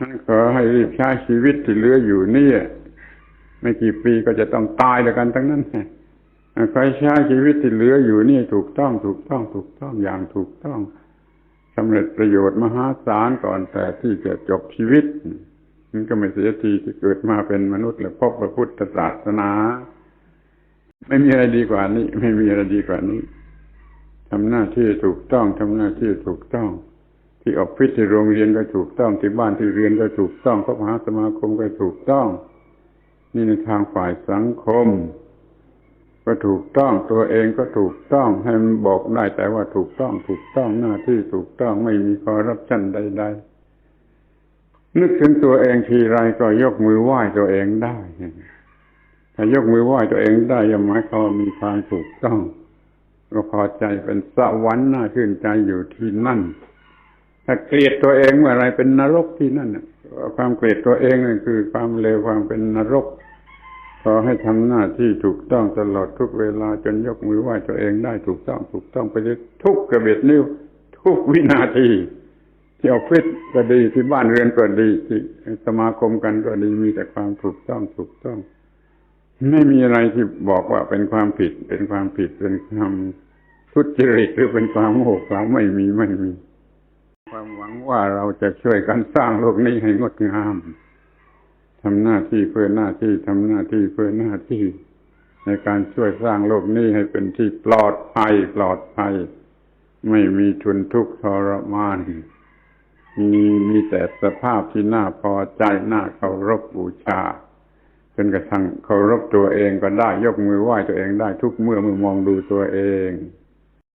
นั้นขอให้รีบใช้ชีวิตที่เหลืออยู่นี่ไม่กี่ปีก็จะต้องตายแล้วกันทั้งนั้นใครใช้ชีวิตที่เหลืออยู่นี่ถูกต้องอย่างถูกต้องสำเร็จประโยชน์มหาศาลก่อนแต่ที่จะจบชีวิตมันก็ไม่เสียทีที่เกิดมาเป็นมนุษย์และพบพระพุทธศาสนาไม่มีอะไรดีกว่านี้ไม่มีอะไรดีกว่านี้ทำหน้าที่ถูกต้องทำหน้าที่ถูกต้องที่ออฟฟิศที่โรงเรียนก็ถูกต้องที่บ้านที่เรียนก็ถูกต้องคบหาสมาคมก็ถูกต้องนี่ในทางฝ่ายสังคมก็ถูกต้องตัวเองก็ถูกต้องให้มันบอกได้แต่ว่าถูกต้องหน้าที่ถูกต้องไม่มีคอร์รัปชันใดๆนึกถึงตัวเองทีไรก็ยกมือไหว้ตัวเองได้ถ้ายกมือไหว้ตัวเองได้ย่อมหมายความว่ามีความถูกต้องก็พอใจเป็นสวรรค์น่าชื่นใจอยู่ที่นั่นถ้าเกลียดตัวเองเมื่อไรเป็นนรกที่นั่นความเกลียดตัวเองนั่นคือความเลวความเป็นนรกขอให้ทำหน้าที่ถูกต้องตลอดทุกเวลาจนยกมือไหว้ตัวเองได้ถูกต้องไปทุกกระเบียดนิ้วทุกวินาทีที่ออฟฟิศก็ดีที่บ้านเรือนก็ดีที่สมาคมกันก็ดีมีแต่ความถูกต้องไม่มีอะไรที่บอกว่าเป็นความผิดเป็นความทุจริตหรือเป็นความโง่เขลาไม่มีความหวังว่าเราจะช่วยกันสร้างโลกนี้ให้งดงามทำหน้าที่เพื่อหน้าที่ทำหน้าที่เพื่อหน้าที่ในการช่วยสร้างโลกนี้ให้เป็นที่ปลอดภัยไม่มีทุนทุกข์ทรมานมีแต่สภาพที่น่าพอใจน่าเคารพบูชาจนกระทั่งเคารพตัวเองก็ได้ยกมือไหว้ตัวเองได้ทุกเมื่อมองดูตัวเอง